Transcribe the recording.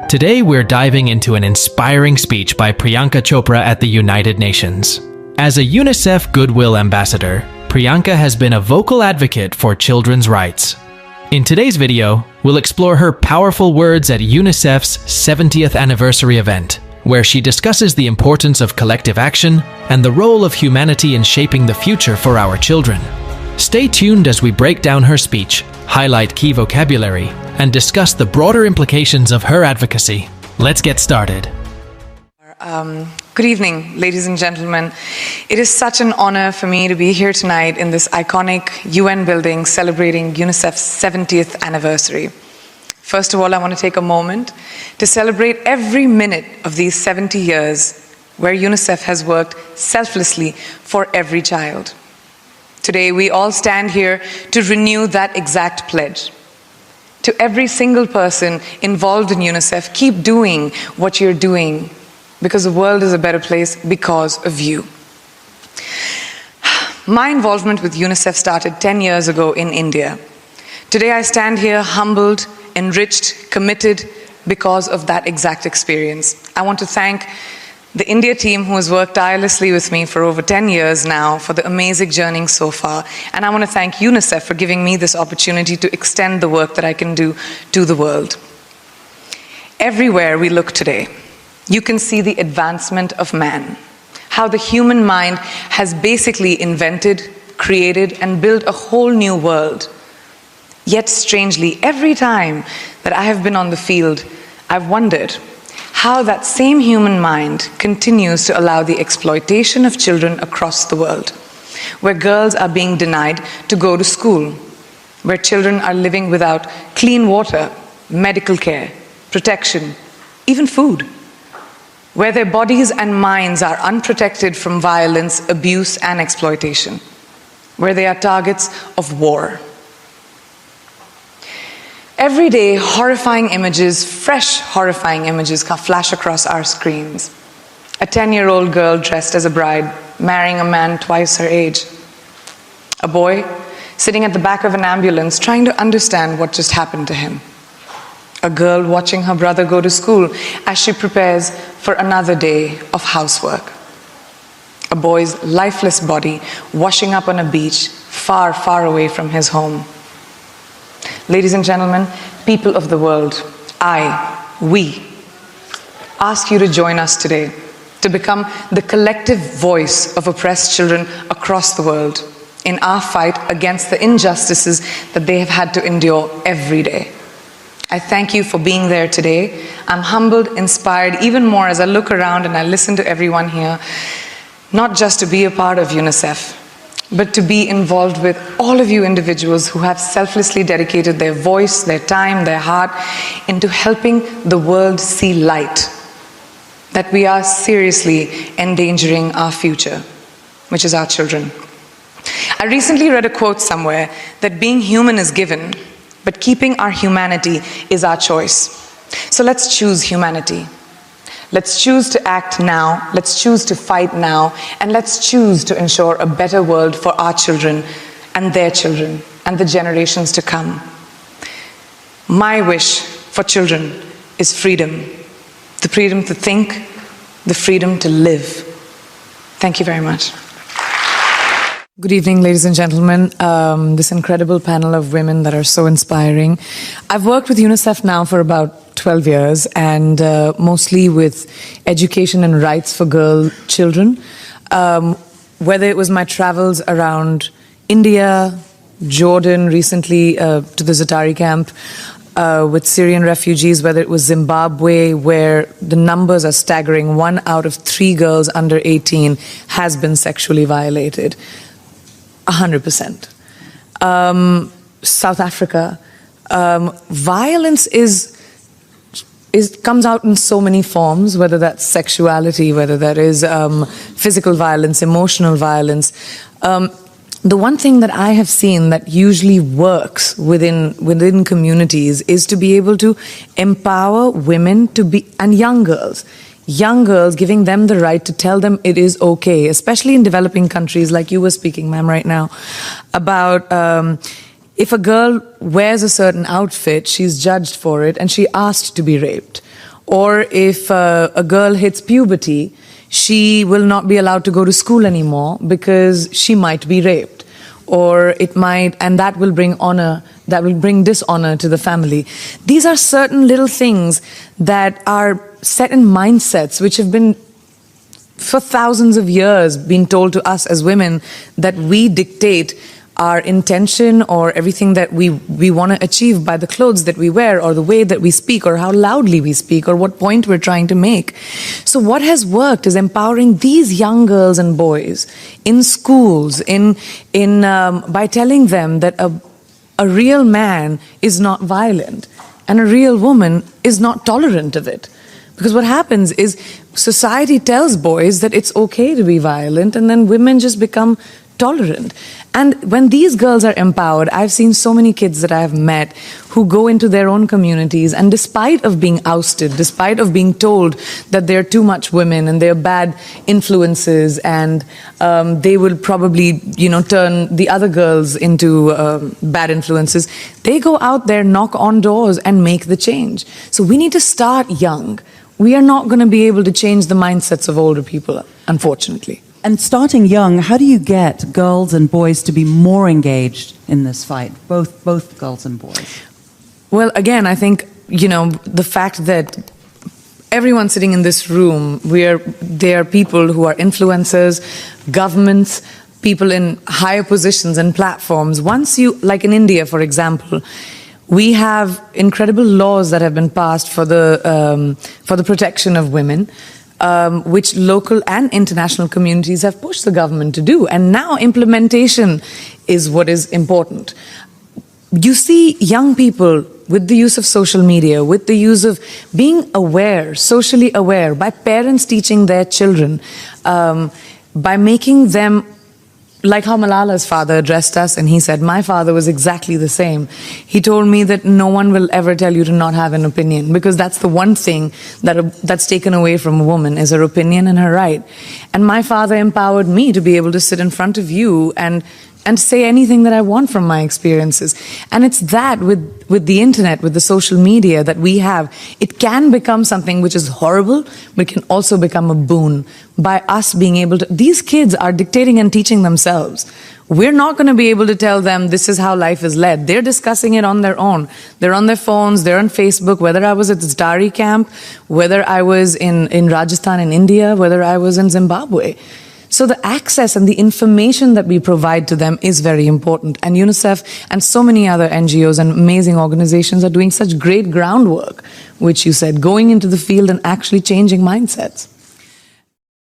Today we're diving into an inspiring speech by Priyanka Chopra at the United Nations. As a UNICEF Goodwill Ambassador, Priyanka has been a vocal advocate for children's rights. In today's video, we'll explore her powerful words at UNICEF's 70th anniversary event, where she discusses the importance of collective action and the role of humanity in shaping the future for our children. Stay tuned as we break down her speech, highlight key vocabulary, and discuss the broader implications of her advocacy. Let's get started. Good evening, ladies and gentlemen. It is such an honor for me to be here tonight in this iconic UN building celebrating UNICEF's 70th anniversary. First of all, I want to take a moment to celebrate every minute of these 70 years where UNICEF has worked selflessly for every child. Today, we all stand here to renew that exact pledge. To every single person involved in UNICEF, keep doing what you're doing, because the world is a better place because of you. My involvement with UNICEF started 10 years ago in India. Today I stand here humbled, enriched, committed because of that exact experience. I want to thank the India team who has worked tirelessly with me for over 10 years now for the amazing journey so far. And I want to thank UNICEF for giving me this opportunity to extend the work that I can do to the world. Everywhere we look today, you can see the advancement of man, how the human mind has basically invented, created, and built a whole new world. Yet strangely, every time that I have been on the field, I've wondered how that same human mind continues to allow the exploitation of children across the world, where girls are being denied to go to school, where children are living without clean water, medical care, protection, even food, where their bodies and minds are unprotected from violence, abuse, and exploitation, where they are targets of war. Every day, horrifying images, fresh horrifying images flash across our screens. A 10-year-old girl dressed as a bride, marrying a man twice her age. A boy sitting at the back of an ambulance trying to understand what just happened to him. A girl watching her brother go to school as she prepares for another day of housework. A boy's lifeless body washing up on a beach far, far away from his home. Ladies and gentlemen, people of the world, we ask you to join us today to become the collective voice of oppressed children across the world in our fight against the injustices that they have had to endure every day. I thank you for being there today. I'm humbled, inspired even more as I look around and I listen to everyone here, not just to be a part of UNICEF, but to be involved with all of you individuals who have selflessly dedicated their voice, their time, their heart into helping the world see light, that we are seriously endangering our future, which is our children. I recently read a quote somewhere that being human is given, but keeping our humanity is our choice. So let's choose humanity. Let's choose to act now, let's choose to fight now, and let's choose to ensure a better world for our children and their children and the generations to come. My wish for children is freedom. The freedom to think, the freedom to live. Thank you very much. Good evening, ladies and gentlemen. This incredible panel of women that are so inspiring. I've worked with UNICEF now for about 12 years and mostly with education and rights for children. Whether it was my travels around India, Jordan, recently to the Zatari camp with Syrian refugees, whether it was Zimbabwe, where the numbers are staggering. 1 out of 3 girls under 18 has been sexually violated. 100%. South Africa, violence comes out in so many forms, whether that's sexuality, whether that is physical violence, emotional violence. The one thing that I have seen that usually works within communities is to be able to empower women and young girls, giving them the right to tell them it is okay, especially in developing countries like you were speaking, ma'am, right now, about if a girl wears a certain outfit, she's judged for it and she asked to be raped. Or if a girl hits puberty, she will not be allowed to go to school anymore because she might be raped. Or it might, and that will bring dishonor to the family. These are certain little things that are set in mindsets which have been for thousands of years been told to us as women, that we dictate our intention or everything that we want to achieve by the clothes that we wear, or the way that we speak, or how loudly we speak, or what point we're trying to make. So what has worked is empowering these young girls and boys in schools, by telling them that a real man is not violent and a real woman is not tolerant of it. Because what happens is society tells boys that it's okay to be violent, and then women just become tolerant. And when these girls are empowered, I've seen so many kids that I've met who go into their own communities, and despite of being ousted, despite of being told that they're too much women and they're bad influences, and they will probably, turn the other girls into bad influences, they go out there, knock on doors, and make the change. So we need to start young. We are not going to be able to change the mindsets of older people, unfortunately. And starting young, how do you get girls and boys to be more engaged in this fight, both girls and boys? Well, again, I think, the fact that everyone sitting in this room, they are people who are influencers, governments, people in higher positions and platforms. Once you, like in India, for example, we have incredible laws that have been passed for the protection of women, which local and international communities have pushed the government to do. And now implementation is what is important. You see young people with the use of social media, with the use of being aware, socially aware, by parents teaching their children, by making them, like how Malala's father addressed us, and he said, my father was exactly the same. He told me that no one will ever tell you to not have an opinion, because that's the one thing that's taken away from a woman, is her opinion and her right. And my father empowered me to be able to sit in front of you and say anything that I want from my experiences. And it's that with the internet, with the social media that we have, it can become something which is horrible, but it can also become a boon by us being able to. These kids are dictating and teaching themselves. We're not going to be able to tell them this is how life is led. They're discussing it on their own. They're on their phones, they're on Facebook, whether I was at this Dari camp, whether I was in Rajasthan in India, whether I was in Zimbabwe. So the access and the information that we provide to them is very important. And UNICEF and so many other NGOs and amazing organizations are doing such great groundwork, which you said, going into the field and actually changing mindsets.